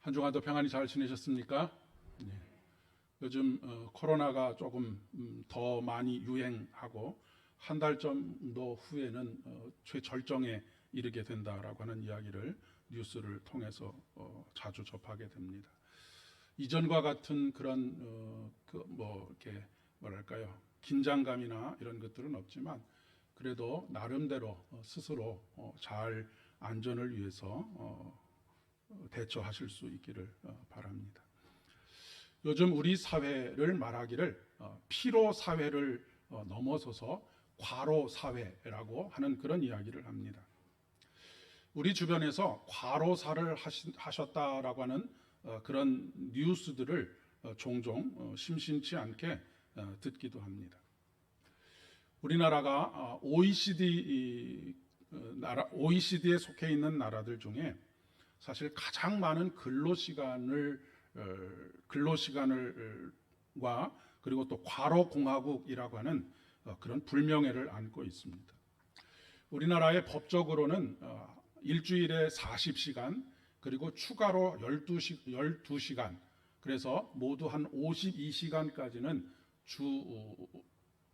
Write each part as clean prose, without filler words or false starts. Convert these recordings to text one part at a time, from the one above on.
한 주간도 평안히 잘 지내셨습니까? 네. 요즘 코로나가 조금 더 많이 유행하고 한 달 정도 후에는 최절정에 이르게 된다라고 하는 이야기를 뉴스를 통해서 자주 접하게 됩니다. 이전과 같은 그런 이렇게 뭐랄까요, 긴장감이나 이런 것들은 없지만 그래도 나름대로 스스로 잘 안전을 위해서 대처하실 수 있기를 바랍니다. 요즘 우리 사회를 말하기를 피로 사회를 넘어서서 과로 사회라고 하는 그런 이야기를 합니다. 우리 주변에서 과로사를 하셨다라고 하는 그런 뉴스들을 종종 심심치 않게 듣기도 합니다. 우리나라가 OECD에 속해 있는 나라들 중에 사실 가장 많은 근로시간과 그리고 또 과로공화국이라고 하는 그런 불명예를 안고 있습니다. 우리나라의 법적으로는 일주일에 40시간 그리고 추가로 12시간 그래서 모두 한 52시간까지는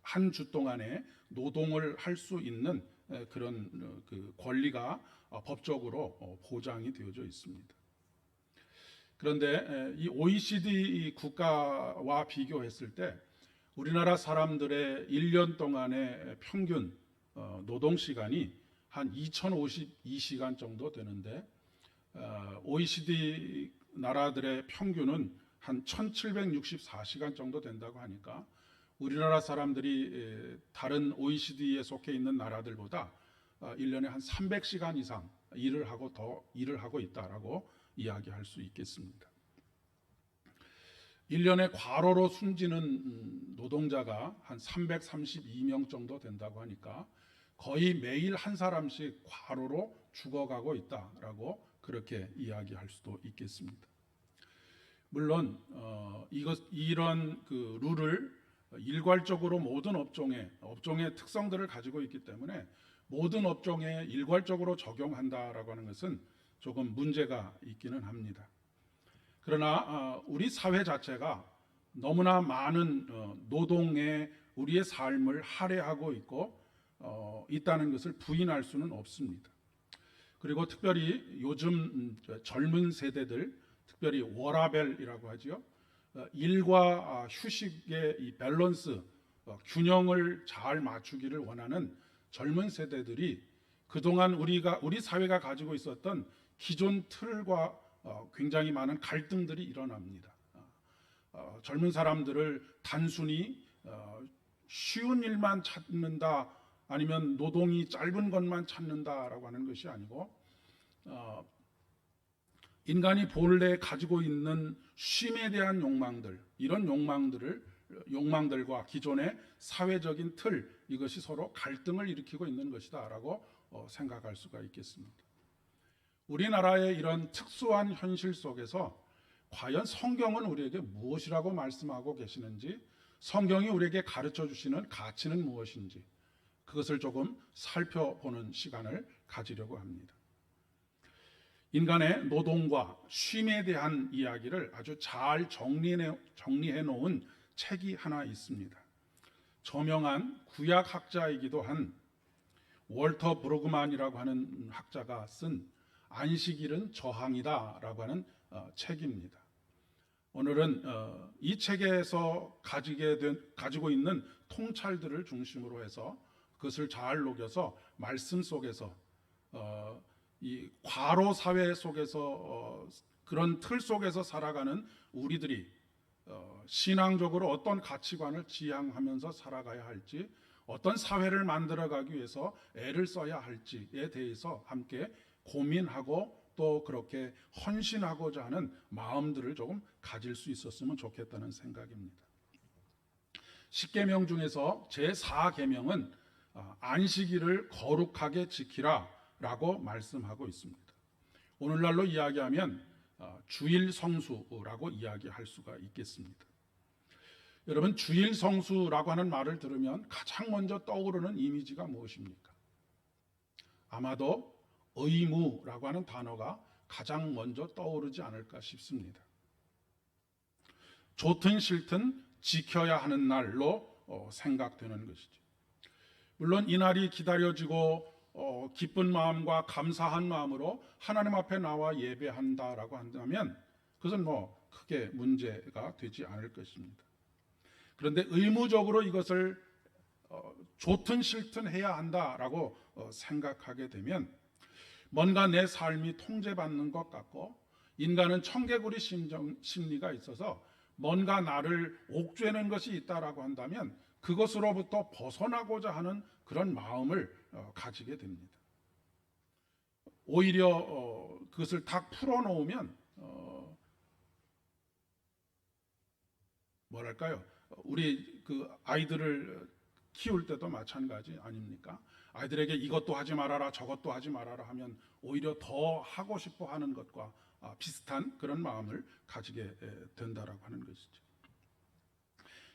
한 주 동안에 노동을 할 수 있는 그런 권리가 법적으로 보장이 되어져 있습니다. 그런데 이 OECD 국가와 비교했을 때 우리나라 사람들의 1년 동안의 평균 노동시간이 한 2052시간 정도 되는데 OECD 나라들의 평균은 한 1764시간 정도 된다고 하니까 우리나라 사람들이 다른 OECD에 속해 있는 나라들보다 1년에 한 300시간 이상 일을 하고 있다라고 이야기할 수 있겠습니다. 1년에 과로로 숨지는 노동자가 한 332명 정도 된다고 하니까 거의 매일 한 사람씩 과로로 죽어가고 있다라고 그렇게 이야기할 수도 있겠습니다. 물론 이런 룰을 일괄적으로 모든 업종의 특성들을 가지고 있기 때문에 모든 업종에 일괄적으로 적용한다라고 하는 것은 조금 문제가 있기는 합니다. 그러나 우리 사회 자체가 너무나 많은 노동에 우리의 삶을 할애하고 있다는 것을 부인할 수는 없습니다. 그리고 특별히 요즘 젊은 세대들, 특별히 워라밸이라고 하죠. 일과 휴식의 이 밸런스, 균형을 잘 맞추기를 원하는 젊은 세대들이 그동안 우리 사회가 가지고 있었던 기존 틀과 굉장히 많은 갈등들이 일어납니다. 젊은 사람들을 단순히 쉬운 일만 찾는다 아니면 노동이 짧은 것만 찾는다라고 하는 것이 아니고 인간이 본래 가지고 있는 쉼에 대한 이런 욕망들과 기존의 사회적인 틀, 이것이 서로 갈등을 일으키고 있는 것이다라고 생각할 수가 있겠습니다. 우리나라의 이런 특수한 현실 속에서 과연 성경은 우리에게 무엇이라고 말씀하고 계시는지, 성경이 우리에게 가르쳐 주시는 가치는 무엇인지, 그것을 조금 살펴보는 시간을 가지려고 합니다. 인간의 노동과 쉼에 대한 이야기를 아주 잘 정리해 놓은 책이 하나 있습니다. 저명한 구약학자이기도 한 월터 브루그만이라고 하는 학자가 쓴 안식일은 저항이다라고 하는 책입니다. 오늘은 이 책에서 가지고 있는 통찰들을 중심으로 해서 그것을 잘 녹여서 말씀 속에서 이 과로 사회 속에서 그런 틀 속에서 살아가는 우리들이 신앙적으로 어떤 가치관을 지향하면서 살아가야 할지, 어떤 사회를 만들어가기 위해서 애를 써야 할지에 대해서 함께 고민하고 또 그렇게 헌신하고자 하는 마음들을 조금 가질 수 있었으면 좋겠다는 생각입니다. 10계명 중에서 제4계명은 안식일을 거룩하게 지키라 라고 말씀하고 있습니다. 오늘날로 이야기하면 주일 성수라고 이야기할 수가 있겠습니다. 여러분, 주일 성수라고 하는 말을 들으면 가장 먼저 떠오르는 이미지가 무엇입니까? 아마도 의무라고 하는 단어가 가장 먼저 떠오르지 않을까 싶습니다. 좋든 싫든 지켜야 하는 날로 생각되는 것이죠. 물론 이 날이 기다려지고 기쁜 마음과 감사한 마음으로 하나님 앞에 나와 예배한다라고 한다면 그것은 크게 문제가 되지 않을 것입니다. 그런데 의무적으로 이것을 좋든 싫든 해야 한다라고 생각하게 되면 뭔가 내 삶이 통제받는 것 같고 인간은 청개구리 심리가 있어서 뭔가 나를 옥죄는 것이 있다라고 한다면 그것으로부터 벗어나고자 하는 그런 마음을 가지게 됩니다. 오히려 그것을 다 풀어놓으면 뭐랄까요? 우리 그 아이들을 키울 때도 마찬가지 아닙니까? 아이들에게 이것도 하지 말아라 저것도 하지 말아라 하면 오히려 더 하고 싶어 하는 것과 비슷한 그런 마음을 가지게 된다라고 하는 것이죠.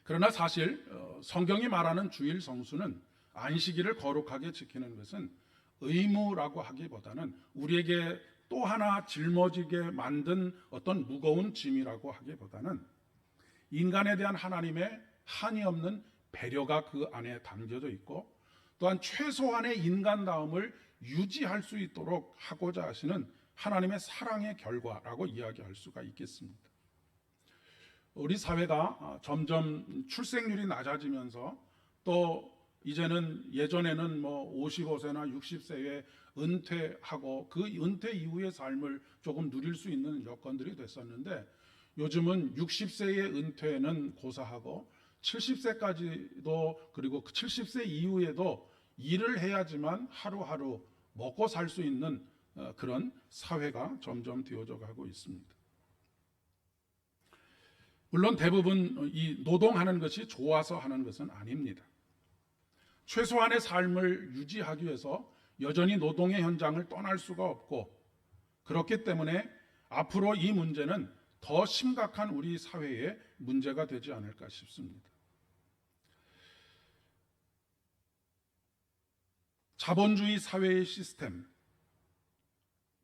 그러나 사실 성경이 말하는 주일 성수는 안식일을 거룩하게 지키는 것은 의무라고 하기보다는 우리에게 또 하나 짊어지게 만든 어떤 무거운 짐이라고 하기보다는 인간에 대한 하나님의 한이 없는 배려가 그 안에 담겨져 있고 또한 최소한의 인간다움을 유지할 수 있도록 하고자 하시는 하나님의 사랑의 결과라고 이야기할 수가 있겠습니다. 우리 사회가 점점 출생률이 낮아지면서 또 이제는 예전에는 55세나 60세에 은퇴하고 그 은퇴 이후의 삶을 조금 누릴 수 있는 여건들이 됐었는데 요즘은 60세의 은퇴는 고사하고 70세까지도 그리고 70세 이후에도 일을 해야지만 하루하루 먹고 살 수 있는 그런 사회가 점점 되어져 가고 있습니다. 물론 대부분 이 노동하는 것이 좋아서 하는 것은 아닙니다. 최소한의 삶을 유지하기 위해서 여전히 노동의 현장을 떠날 수가 없고 그렇기 때문에 앞으로 이 문제는 더 심각한 우리 사회의 문제가 되지 않을까 싶습니다. 자본주의 사회의 시스템,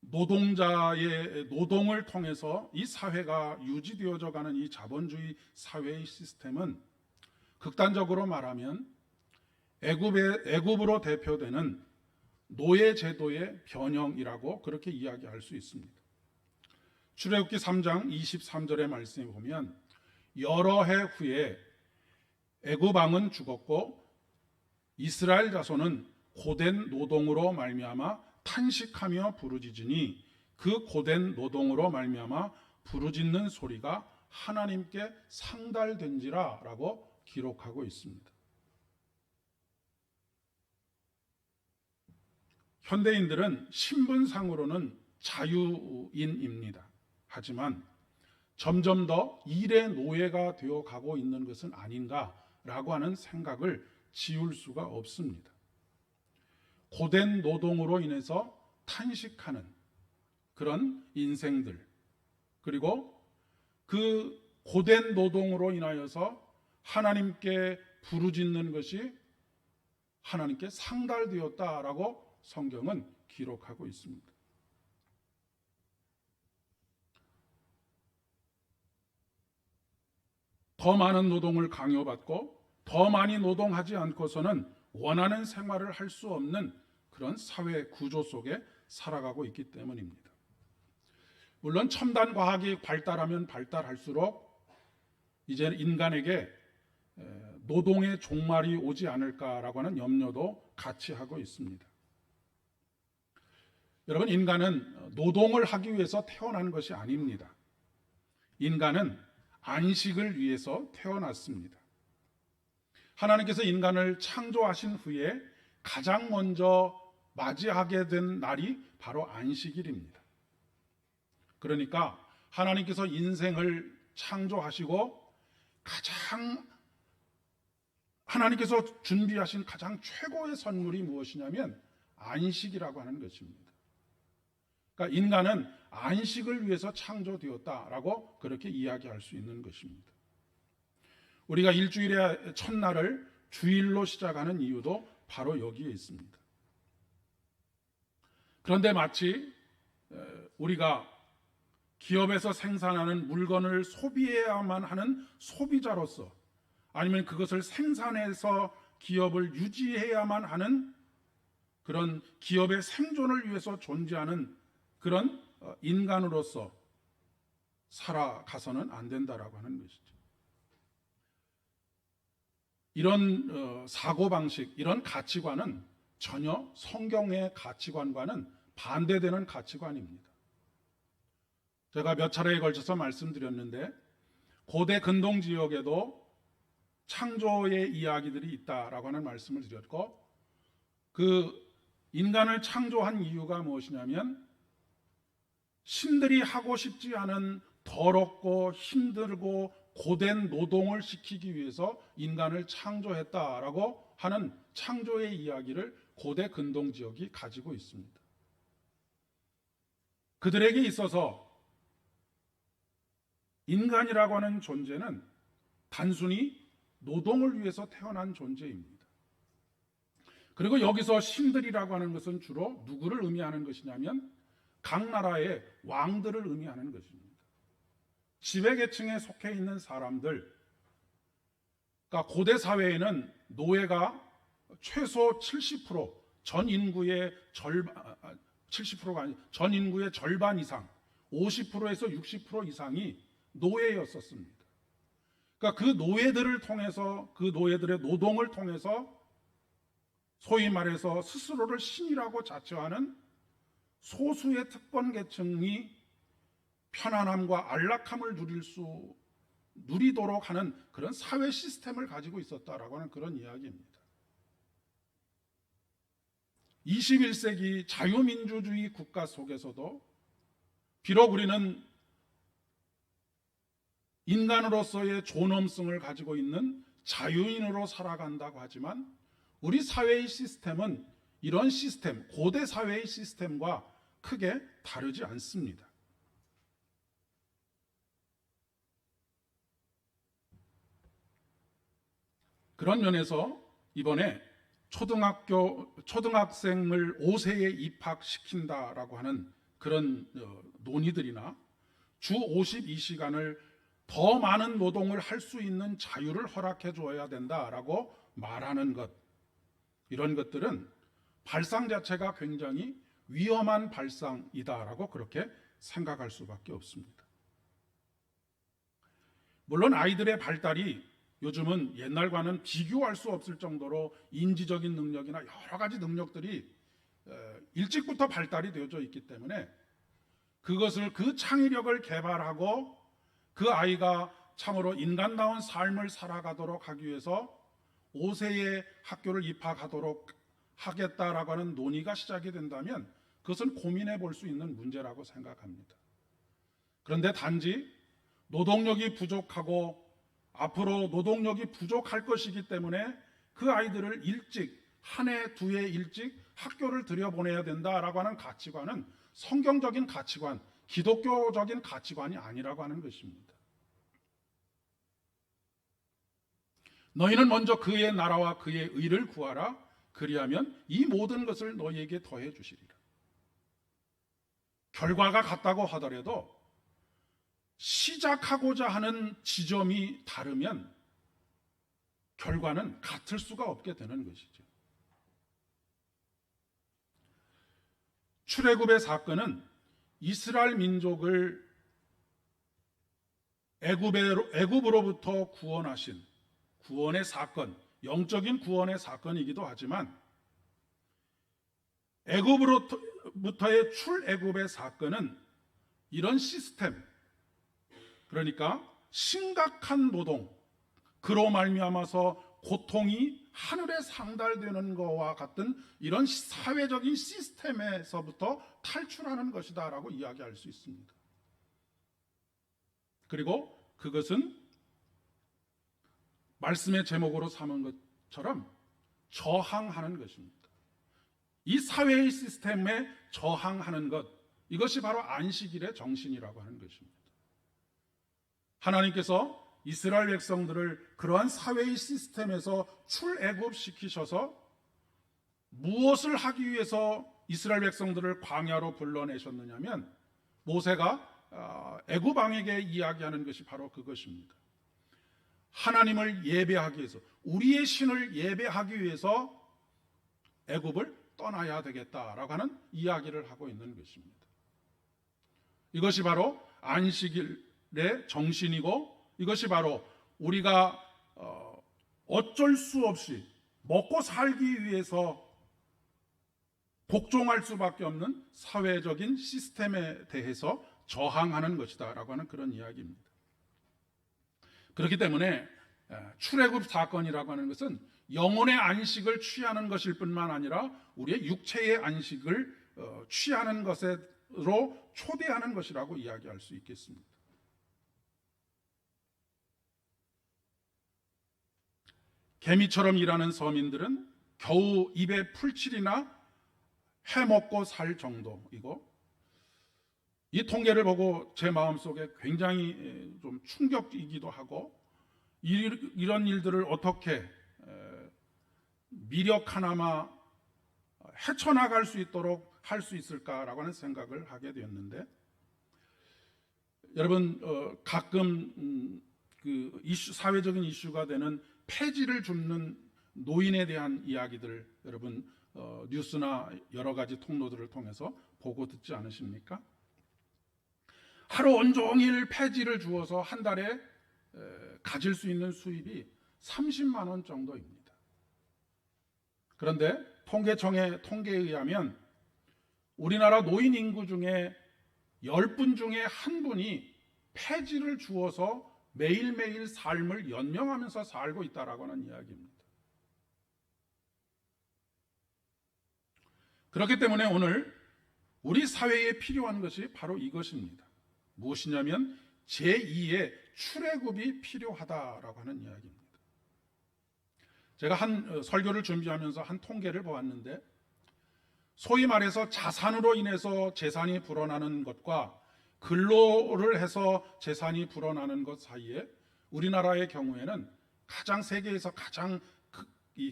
노동자의 노동을 통해서 이 사회가 유지되어져 가는 이 자본주의 사회의 시스템은 극단적으로 말하면 애굽으로 대표되는 노예제도의 변형이라고 그렇게 이야기할 수 있습니다. 출애굽기 3장 23절의 말씀에 보면 여러 해 후에 애굽 왕은 죽었고 이스라엘 자손은 고된 노동으로 말미암아 탄식하며 부르짖으니 그 고된 노동으로 말미암아 부르짖는 소리가 하나님께 상달된지라 라고 기록하고 있습니다. 현대인들은 신분상으로는 자유인입니다. 하지만 점점 더 일의 노예가 되어 가고 있는 것은 아닌가라고 하는 생각을 지울 수가 없습니다. 고된 노동으로 인해서 탄식하는 그런 인생들, 그리고 그 고된 노동으로 인하여서 하나님께 부르짖는 것이 하나님께 상달되었다라고 성경은 기록하고 있습니다. 더 많은 노동을 강요받고 더 많이 노동하지 않고서는 원하는 생활을 할 수 없는 그런 사회 구조 속에 살아가고 있기 때문입니다. 물론 첨단 과학이 발달하면 발달할수록 이제 인간에게 노동의 종말이 오지 않을까라고 하는 염려도 같이 하고 있습니다. 여러분, 인간은 노동을 하기 위해서 태어난 것이 아닙니다. 인간은 안식을 위해서 태어났습니다. 하나님께서 인간을 창조하신 후에 가장 먼저 맞이하게 된 날이 바로 안식일입니다. 그러니까 하나님께서 인생을 창조하시고 가장 하나님께서 준비하신 가장 최고의 선물이 무엇이냐면 안식이라고 하는 것입니다. 그러니까 인간은 안식을 위해서 창조되었다라고 그렇게 이야기할 수 있는 것입니다. 우리가 일주일의 첫날을 주일로 시작하는 이유도 바로 여기에 있습니다. 그런데 마치 우리가 기업에서 생산하는 물건을 소비해야만 하는 소비자로서, 아니면 그것을 생산해서 기업을 유지해야만 하는 그런 기업의 생존을 위해서 존재하는 그런 인간으로서 살아가서는 안 된다라고 하는 것이죠. 이런 사고방식, 이런 가치관은 전혀 성경의 가치관과는 반대되는 가치관입니다. 제가 몇 차례에 걸쳐서 말씀드렸는데, 고대 근동 지역에도 창조의 이야기들이 있다라고 하는 말씀을 드렸고, 그 인간을 창조한 이유가 무엇이냐면 신들이 하고 싶지 않은 더럽고 힘들고 고된 노동을 시키기 위해서 인간을 창조했다라고 하는 창조의 이야기를 고대 근동 지역이 가지고 있습니다. 그들에게 있어서 인간이라고 하는 존재는 단순히 노동을 위해서 태어난 존재입니다. 그리고 여기서 신들이라고 하는 것은 주로 누구를 의미하는 것이냐면 각 나라의 왕들을 의미하는 것입니다. 지배계층에 속해 있는 사람들, 그러니까 고대 사회에는 노예가 최소 70%, 전 인구의 절반, 70%가 아니 전 인구의 절반 이상, 50%에서 60% 이상이 노예였었습니다. 그러니까 그 노예들을 통해서, 그 노예들의 노동을 통해서 소위 말해서 스스로를 신이라고 자처하는 소수의 특권 계층이 편안함과 안락함을 누리도록 하는 그런 사회 시스템을 가지고 있었다라고 하는 그런 이야기입니다. 21세기 자유민주주의 국가 속에서도 비록 우리는 인간으로서의 존엄성을 가지고 있는 자유인으로 살아간다고 하지만 우리 사회의 시스템은 이런 시스템, 고대 사회의 시스템과 크게 다르지 않습니다. 그런 면에서 이번에 초등학생을 5세에 입학시킨다라고 하는 그런 논의들이나 주 52시간을 더 많은 노동을 할 수 있는 자유를 허락해 줘야 된다라고 말하는 것, 이런 것들은 발상 자체가 굉장히 위험한 발상이다라고 그렇게 생각할 수밖에 없습니다. 물론 아이들의 발달이 요즘은 옛날과는 비교할 수 없을 정도로 인지적인 능력이나 여러 가지 능력들이 일찍부터 발달이 되어져 있기 때문에 그것을, 그 창의력을 개발하고 그 아이가 참으로 인간다운 삶을 살아가도록 하기 위해서 5세에 학교를 입학하도록 하겠다라고 하는 논의가 시작이 된다면 그것은 고민해 볼 수 있는 문제라고 생각합니다. 그런데 단지 노동력이 부족하고 앞으로 노동력이 부족할 것이기 때문에 그 아이들을 일찍, 한 해, 두 해 일찍 학교를 들여보내야 된다라고 하는 가치관은 성경적인 가치관, 기독교적인 가치관이 아니라고 하는 것입니다. 너희는 먼저 그의 나라와 그의 의를 구하라. 그리하면 이 모든 것을 너희에게 더해 주시리라. 결과가 같다고 하더라도 시작하고자 하는 지점이 다르면 결과는 같을 수가 없게 되는 것이죠. 출애굽의 사건은 이스라엘 민족을 애굽으로부터 구원하신 구원의 사건, 영적인 구원의 사건이기도 하지만 애굽으로부터의 출애굽의 사건은 이런 시스템, 그러니까 심각한 노동, 그로 말미암아서 고통이 하늘에 상달되는 것과 같은 이런 사회적인 시스템에서부터 탈출하는 것이다라고 이야기할 수 있습니다. 그리고 그것은 말씀의 제목으로 삼은 것처럼 저항하는 것입니다. 이 사회의 시스템에 저항하는 것, 이것이 바로 안식일의 정신이라고 하는 것입니다. 하나님께서 이스라엘 백성들을 그러한 사회의 시스템에서 출애굽시키셔서 무엇을 하기 위해서 이스라엘 백성들을 광야로 불러내셨느냐면 모세가 애굽 왕에게 이야기하는 것이 바로 그것입니다. 하나님을 예배하기 위해서, 우리의 신을 예배하기 위해서 애굽을 떠나야 되겠다라고 하는 이야기를 하고 있는 것입니다. 이것이 바로 안식일의 정신이고, 이것이 바로 우리가 어쩔 수 없이 먹고 살기 위해서 복종할 수밖에 없는 사회적인 시스템에 대해서 저항하는 것이다 라고 하는 그런 이야기입니다. 그렇기 때문에 출애굽 사건이라고 하는 것은 영혼의 안식을 취하는 것일 뿐만 아니라 우리의 육체의 안식을 취하는 것으로 초대하는 것이라고 이야기할 수 있겠습니다. 개미처럼 일하는 서민들은 겨우 입에 풀칠이나 해먹고 살 정도이고, 이 통계를 보고 제 마음속에 굉장히 좀 충격이기도 하고, 이런 일들을 어떻게 미력 하나마 헤쳐나갈 수 있도록 할 수 있을까라고 하는 생각을 하게 되었는데, 여러분 가끔 그 사회적인 이슈가 되는 폐지를 줍는 노인에 대한 이야기들 여러분 뉴스나 여러 가지 통로들을 통해서 보고 듣지 않으십니까? 하루 온종일 폐지를 주어서 한 달에 가질 수 있는 수입이 30만 원 정도입니다. 그런데 통계청의 통계에 의하면 우리나라 노인 인구 중에 10분 중에 한 분이 폐지를 주어서 매일매일 삶을 연명하면서 살고 있다라고 하는 이야기입니다. 그렇기 때문에 오늘 우리 사회에 필요한 것이 바로 이것입니다. 무엇이냐면 제2의 출애굽이 필요하다라고 하는 이야기입니다. 제가 한 설교를 준비하면서 한 통계를 보았는데, 소위 말해서 자산으로 인해서 재산이 불어나는 것과 근로를 해서 재산이 불어나는 것 사이에 우리나라의 경우에는 세계에서 가장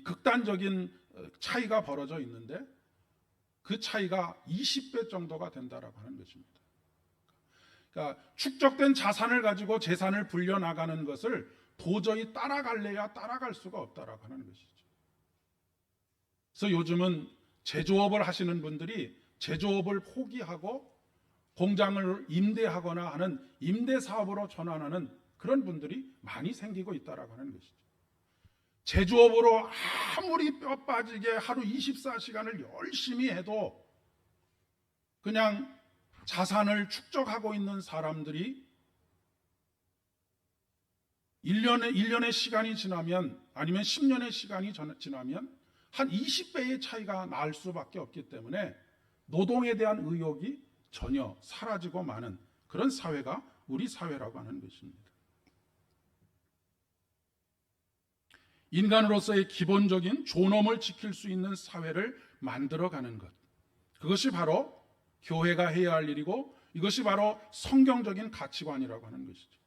극단적인 차이가 벌어져 있는데, 그 차이가 20배 정도가 된다라고 하는 것입니다. 그러니까 축적된 자산을 가지고 재산을 불려나가는 것을 도저히 따라갈래야 따라갈 수가 없다라고 하는 것이죠. 그래서 요즘은 제조업을 하시는 분들이 제조업을 포기하고 공장을 임대하거나 하는 임대사업으로 전환하는 그런 분들이 많이 생기고 있다라고 하는 것이죠. 제조업으로 아무리 뼈 빠지게 하루 24시간을 열심히 해도 그냥 자산을 축적하고 있는 사람들이 1년의 시간이 지나면, 아니면 10년의 시간이 지나면 한 20배의 차이가 날 수밖에 없기 때문에 노동에 대한 의욕이 전혀 사라지고 마는 그런 사회가 우리 사회라고 하는 것입니다. 인간으로서의 기본적인 존엄을 지킬 수 있는 사회를 만들어가는 것, 그것이 바로 교회가 해야 할 일이고, 이것이 바로 성경적인 가치관이라고 하는 것이죠.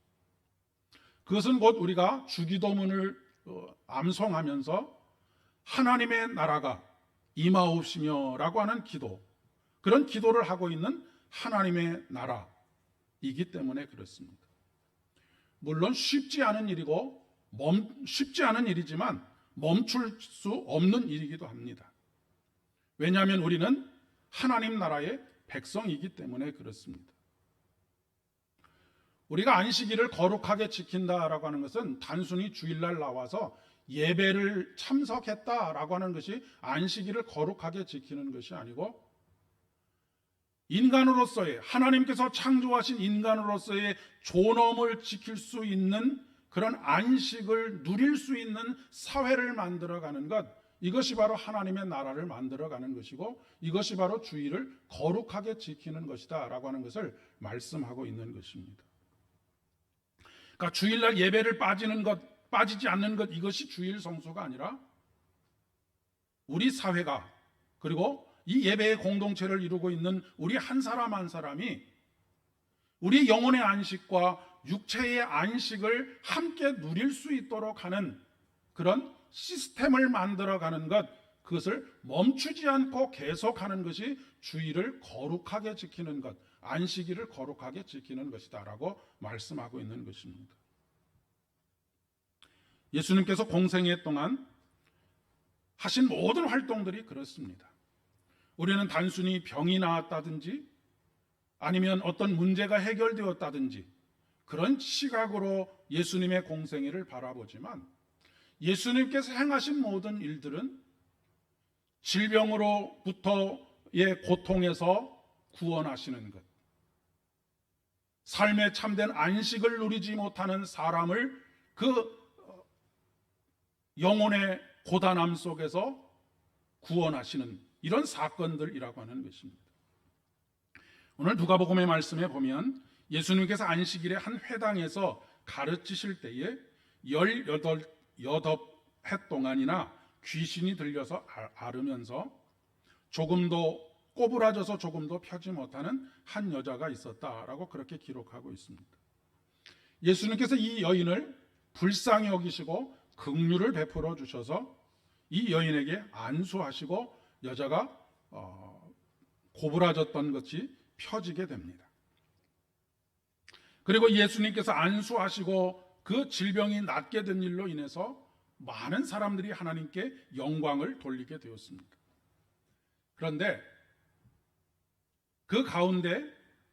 그것은 곧 우리가 주기도문을 암송하면서 하나님의 나라가 임하옵시며 라고 하는 기도, 그런 기도를 하고 있는 하나님의 나라이기 때문에 그렇습니다. 물론 쉽지 않은 일이지만 멈출 수 없는 일이기도 합니다. 왜냐하면 우리는 하나님 나라의 백성이기 때문에 그렇습니다. 우리가 안식일을 거룩하게 지킨다라고 하는 것은 단순히 주일날 나와서 예배를 참석했다라고 하는 것이 안식일을 거룩하게 지키는 것이 아니고, 인간으로서의, 하나님께서 창조하신 인간으로서의 존엄을 지킬 수 있는 그런 안식을 누릴 수 있는 사회를 만들어가는 것, 이것이 바로 하나님의 나라를 만들어가는 것이고, 이것이 바로 주일을 거룩하게 지키는 것이다 라고 하는 것을 말씀하고 있는 것입니다. 그러니까 주일날 예배를 빠지지 않는 것, 이것이 주일 성수가 아니라 우리 사회가, 그리고 이 예배의 공동체를 이루고 있는 우리 한 사람 한 사람이 우리 영혼의 안식과 육체의 안식을 함께 누릴 수 있도록 하는 그런 시스템을 만들어가는 것, 그것을 멈추지 않고 계속하는 것이 주일을 거룩하게 지키는 것, 안식일을 거룩하게 지키는 것이다라고 말씀하고 있는 것입니다. 예수님께서 공생애 동안 하신 모든 활동들이 그렇습니다. 우리는 단순히 병이 나았다든지 아니면 어떤 문제가 해결되었다든지 그런 시각으로 예수님의 공생애를 바라보지만 예수님께서 행하신 모든 일들은 질병으로부터의 고통에서 구원하시는 것, 삶의 참된 안식을 누리지 못하는 사람을 그 영혼의 고단함 속에서 구원하시는 이런 사건들이라고 하는 것입니다. 오늘 누가복음의 말씀에 보면 예수님께서 안식일에 한 회당에서 가르치실 때에 18해 동안이나 귀신이 들려서 앓으면서 조금도 꼬부라져서 조금도 펴지 못하는 한 여자가 있었다라고 그렇게 기록하고 있습니다. 예수님께서 이 여인을 불쌍히 여기시고 긍휼을 베풀어 주셔서 이 여인에게 안수하시고 여자가 고부라졌던 것이 펴지게 됩니다. 그리고 예수님께서 안수하시고 그 질병이 낫게 된 일로 인해서 많은 사람들이 하나님께 영광을 돌리게 되었습니다. 그런데 그 가운데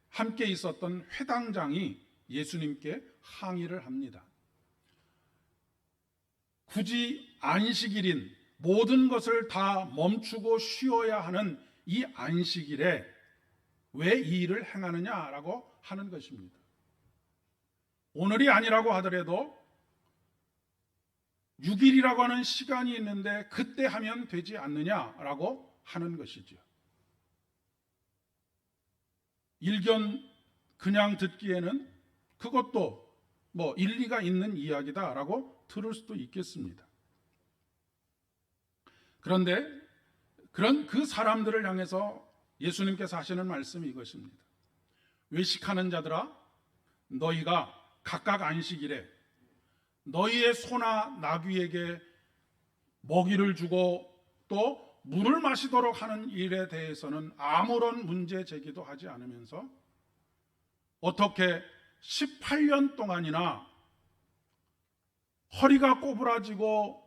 함께 있었던 회당장이 예수님께 항의를 합니다. 굳이 안식일인 모든 것을 다 멈추고 쉬어야 하는 이 안식일에 왜 이 일을 행하느냐라고 하는 것입니다. 오늘이 아니라고 하더라도 6일이라고 하는 시간이 있는데 그때 하면 되지 않느냐라고 하는 것이죠. 일견 그냥 듣기에는 그것도 뭐 일리가 있는 이야기다라고 들을 수도 있겠습니다. 그런데 그런 그 사람들을 향해서 예수님께서 하시는 말씀이 이것입니다. 외식하는 자들아, 너희가 각각 안식일에 너희의 소나 나귀에게 먹이를 주고 또 물을 마시도록 하는 일에 대해서는 아무런 문제 제기도 하지 않으면서 어떻게 18년 동안이나 허리가 꼬부라지고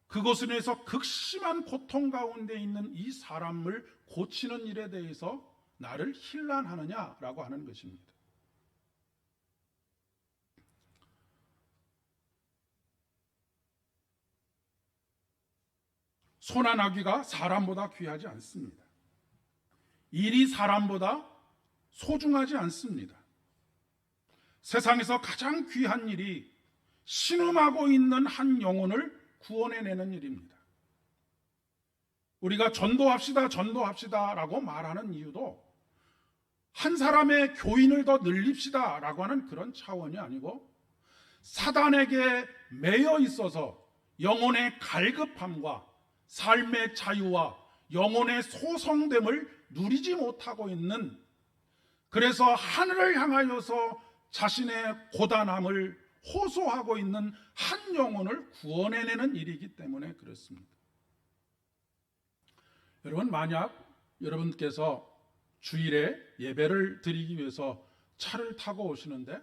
그것을 위해서 극심한 고통 가운데 있는 이 사람을 고치는 일에 대해서 나를 힐난하느냐라고 하는 것입니다. 소나 나귀가 사람보다 귀하지 않습니다. 일이 사람보다 소중하지 않습니다. 세상에서 가장 귀한 일이 신음하고 있는 한 영혼을 구원해내는 일입니다. 우리가 전도합시다라고 말하는 이유도 한 사람의 교인을 더 늘립시다라고 하는 그런 차원이 아니고 사단에게 매여 있어서 영혼의 갈급함과 삶의 자유와 영혼의 소성됨을 누리지 못하고 있는, 그래서 하늘을 향하여서 자신의 고단함을 호소하고 있는 한 영혼을 구원해내는 일이기 때문에 그렇습니다. 여러분, 만약 여러분께서 주일에 예배를 드리기 위해서 차를 타고 오시는데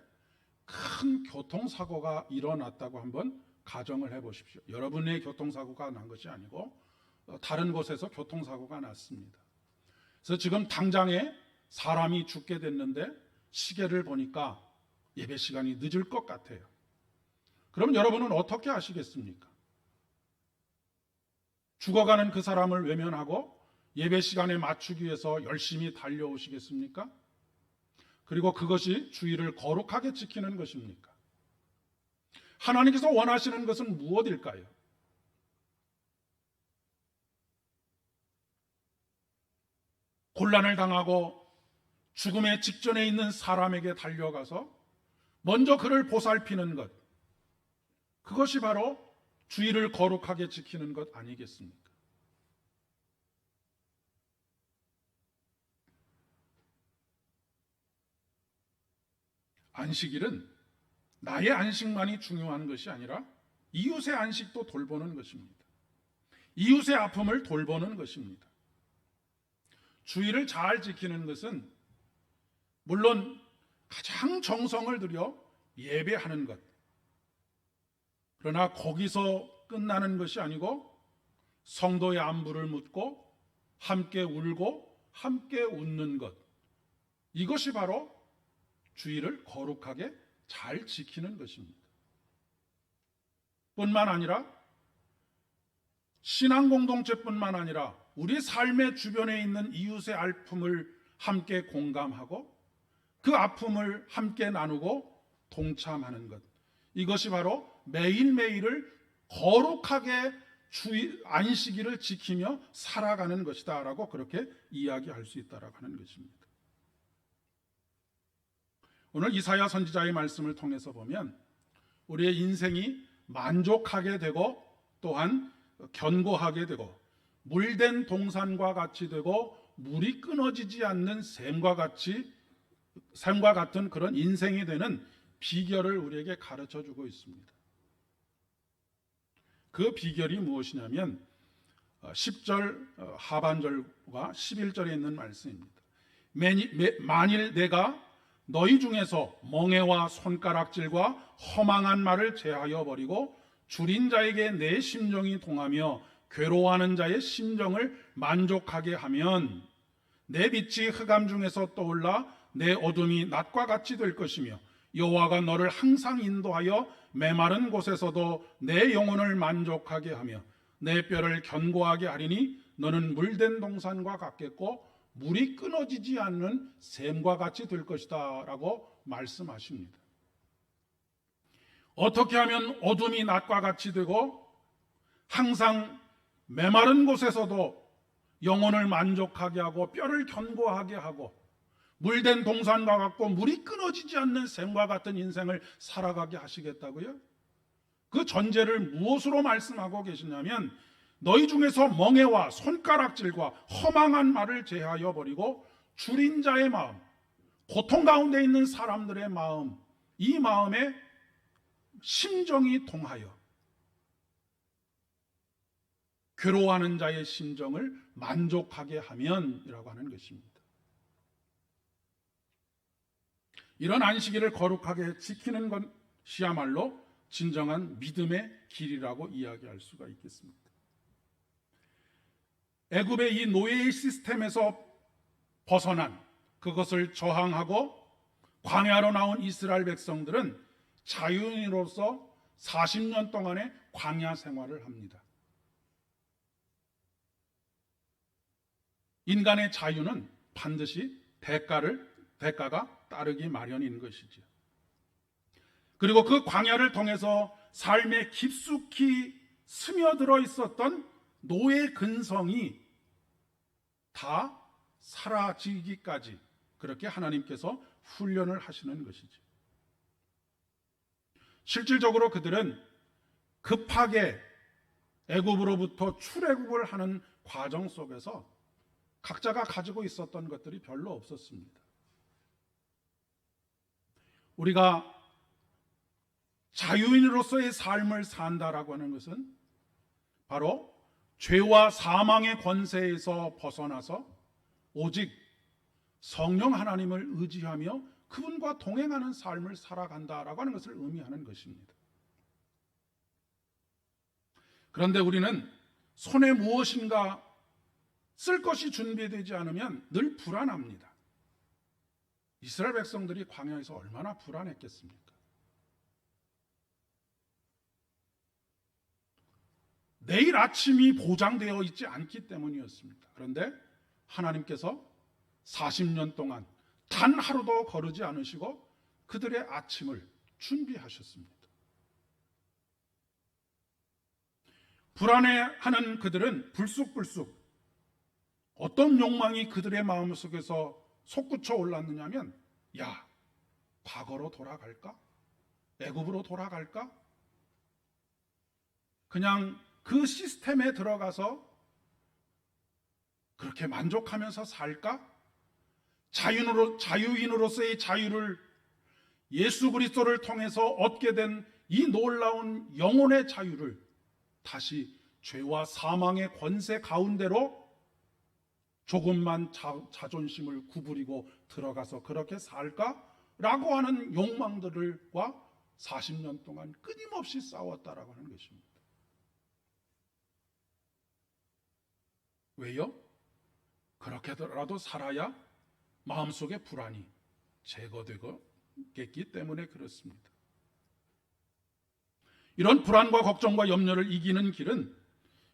큰 교통사고가 일어났다고 한번 가정을 해보십시오. 여러분의 교통사고가 난 것이 아니고 다른 곳에서 교통사고가 났습니다. 그래서 지금 당장에 사람이 죽게 됐는데 시계를 보니까 예배 시간이 늦을 것 같아요. 그럼 여러분은 어떻게 하시겠습니까? 죽어가는 그 사람을 외면하고 예배 시간에 맞추기 위해서 열심히 달려오시겠습니까? 그리고 그것이 주일을 거룩하게 지키는 것입니까? 하나님께서 원하시는 것은 무엇일까요? 곤란을 당하고 죽음의 직전에 있는 사람에게 달려가서 먼저 그를 보살피는 것, 그것이 바로 주일을 거룩하게 지키는 것 아니겠습니까? 안식일은 나의 안식만이 중요한 것이 아니라 이웃의 안식도 돌보는 것입니다. 이웃의 아픔을 돌보는 것입니다. 주의를 잘 지키는 것은 물론 가장 정성을 들여 예배하는 것, 그러나 거기서 끝나는 것이 아니고 성도의 안부를 묻고 함께 울고 함께 웃는 것, 이것이 바로 주의를 거룩하게 잘 지키는 것입니다. 뿐만 아니라 신앙 공동체뿐만 아니라 우리 삶의 주변에 있는 이웃의 아픔을 함께 공감하고 그 아픔을 함께 나누고 동참하는 것, 이것이 바로 매일매일을 거룩하게 안식일을 지키며 살아가는 것이다 라고 그렇게 이야기할 수 있다라고 하는 것입니다. 오늘 이사야 선지자의 말씀을 통해서 보면 우리의 인생이 만족하게 되고 또한 견고하게 되고 물된 동산과 같이 되고 물이 끊어지지 않는 샘과 같은 그런 인생이 되는 비결을 우리에게 가르쳐 주고 있습니다. 그 비결이 무엇이냐면 10절 하반절과 11절에 있는 말씀입니다. 만일 내가 너희 중에서 멍에와 손가락질과 허망한 말을 제하여 버리고 줄인 자에게 내 심정이 동하며 괴로워하는 자의 심정을 만족하게 하면 내 빛이 흑암 중에서 떠올라 내 어둠이 낮과 같이 될 것이며 여호와가 너를 항상 인도하여 메마른 곳에서도 내 영혼을 만족하게 하며 내 뼈를 견고하게 하리니 너는 물된 동산과 같겠고 물이 끊어지지 않는 샘과 같이 될 것이다 라고 말씀하십니다. 어떻게 하면 어둠이 낮과 같이 되고 항상 메마른 곳에서도 영혼을 만족하게 하고 뼈를 견고하게 하고 물된 동산과 같고 물이 끊어지지 않는 샘과 같은 인생을 살아가게 하시겠다고요? 그 전제를 무엇으로 말씀하고 계시냐면 너희 중에서 멍에와 손가락질과 허망한 말을 제하여 버리고 줄인 자의 마음, 고통 가운데 있는 사람들의 마음, 이 마음에 심정이 동하여 괴로워하는 자의 심정을 만족하게 하면이라고 하는 것입니다. 이런 안식일을 거룩하게 지키는 것이야말로 진정한 믿음의 길이라고 이야기할 수가 있겠습니다. 애굽의 이 노예의 시스템에서 벗어난, 그것을 저항하고 광야로 나온 이스라엘 백성들은 자유인으로서 40년 동안의 광야 생활을 합니다. 인간의 자유는 반드시 대가가 따르기 마련인 것이죠. 그리고 그 광야를 통해서 삶에 깊숙이 스며들어 있었던 노예 근성이 다 사라지기까지 그렇게 하나님께서 훈련을 하시는 것이죠. 실질적으로 그들은 급하게 애굽으로부터 출애굽을 하는 과정 속에서 각자가 가지고 있었던 것들이 별로 없었습니다. 우리가 자유인으로서의 삶을 산다라고 하는 것은 바로 죄와 사망의 권세에서 벗어나서 오직 성령 하나님을 의지하며 그분과 동행하는 삶을 살아간다라고 하는 것을 의미하는 것입니다. 그런데 우리는 손에 무엇인가 쓸 것이 준비되지 않으면 늘 불안합니다. 이스라엘 백성들이 광야에서 얼마나 불안했겠습니까? 내일 아침이 보장되어 있지 않기 때문이었습니다. 그런데 하나님께서 40년 동안 단 하루도 거르지 않으시고 그들의 아침을 준비하셨습니다. 불안해하는 그들은 불쑥불쑥 어떤 욕망이 그들의 마음속에서 솟구쳐 올랐느냐면, 야, 과거로 돌아갈까? 애굽으로 돌아갈까? 그냥 그 시스템에 들어가서 그렇게 만족하면서 살까? 자유인으로서의 자유를 예수 그리스도를 통해서 얻게 된 이 놀라운 영혼의 자유를 다시 죄와 사망의 권세 가운데로 조금만 자존심을 구부리고 들어가서 그렇게 살까라고 하는 욕망들과 40년 동안 끊임없이 싸웠다라고 하는 것입니다. 왜요? 그렇게라도 살아야 마음속의 불안이 제거되겠기 때문에 그렇습니다. 이런 불안과 걱정과 염려를 이기는 길은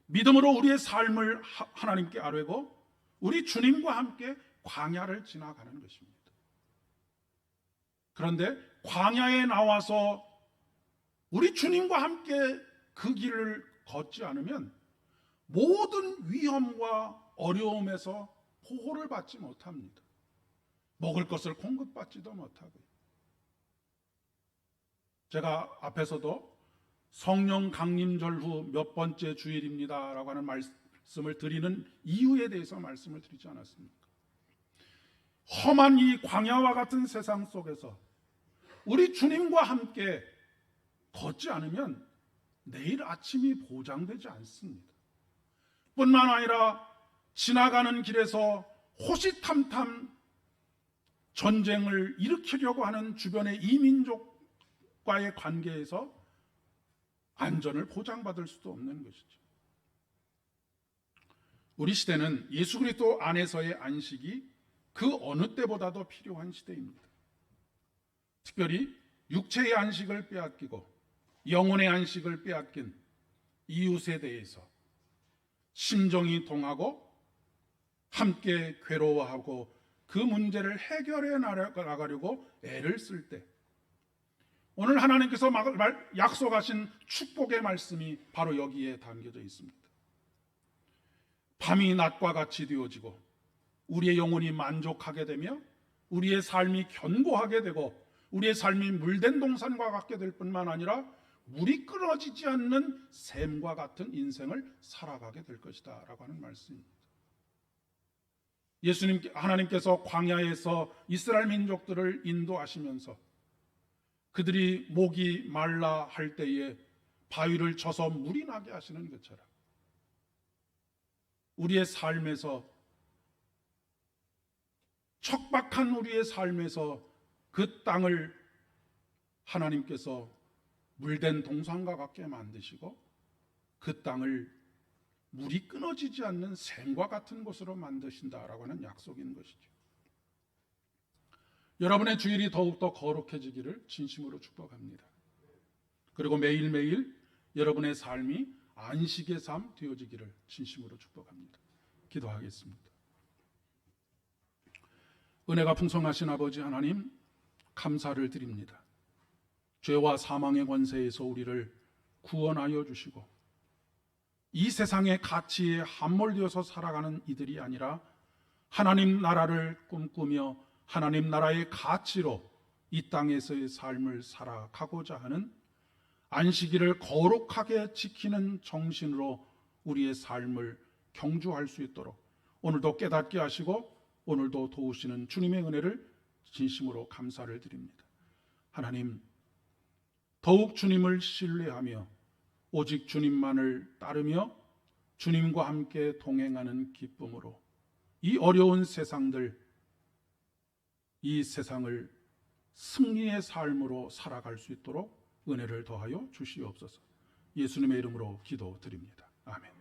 믿음으로 우리의 삶을 하나님께 아뢰고 우리 주님과 함께 광야를 지나가는 것입니다. 그런데 광야에 나와서 우리 주님과 함께 그 길을 걷지 않으면 모든 위험과 어려움에서 보호를 받지 못합니다. 먹을 것을 공급받지도 못하고요. 제가 앞에서도 성령 강림절 후 몇 번째 주일입니다 라고 하는 말씀을 드리는 이유에 대해서 말씀을 드리지 않았습니까? 험한 이 광야와 같은 세상 속에서 우리 주님과 함께 걷지 않으면 내일 아침이 보장되지 않습니다. 뿐만 아니라 지나가는 길에서 호시탐탐 전쟁을 일으키려고 하는 주변의 이민족과의 관계에서 안전을 보장받을 수도 없는 것이죠. 우리 시대는 예수 그리스도 안에서의 안식이 그 어느 때보다도 필요한 시대입니다. 특별히 육체의 안식을 빼앗기고 영혼의 안식을 빼앗긴 이웃에 대해서 심정이 동하고 함께 괴로워하고 그 문제를 해결해 나가려고 애를 쓸 때 오늘 하나님께서 약속하신 축복의 말씀이 바로 여기에 담겨져 있습니다. 밤이 낮과 같이 되어지고 우리의 영혼이 만족하게 되며 우리의 삶이 견고하게 되고 우리의 삶이 물된 동산과 같게 될 뿐만 아니라 물이 끊어지지 않는 샘과 같은 인생을 살아가게 될 것이다 라고 하는 말씀입니다. 하나님께서 광야에서 이스라엘 민족들을 인도하시면서 그들이 목이 말라 할 때에 바위를 쳐서 물이 나게 하시는 것처럼 우리의 삶에서 척박한 우리의 삶에서 그 땅을 하나님께서 물된 동산과 같게 만드시고 그 땅을 물이 끊어지지 않는 샘과 같은 곳으로 만드신다라고 하는 약속인 것이죠. 여러분의 주일이 더욱더 거룩해지기를 진심으로 축복합니다. 그리고 매일매일 여러분의 삶이 안식의 삶 되어지기를 진심으로 축복합니다. 기도하겠습니다. 은혜가 풍성하신 아버지 하나님, 감사를 드립니다. 죄와 사망의 권세에서 우리를 구원하여 주시고 이 세상의 가치에 함몰되어서 살아가는 이들이 아니라 하나님 나라를 꿈꾸며 하나님 나라의 가치로 이 땅에서의 삶을 살아가고자 하는 안식일을 거룩하게 지키는 정신으로 우리의 삶을 경주할 수 있도록 오늘도 깨닫게 하시고 오늘도 도우시는 주님의 은혜를 진심으로 감사를 드립니다. 하나님, 더욱 주님을 신뢰하며 오직 주님만을 따르며 주님과 함께 동행하는 기쁨으로 이 어려운 이 세상을 승리의 삶으로 살아갈 수 있도록 은혜를 더하여 주시옵소서. 예수님의 이름으로 기도드립니다. 아멘.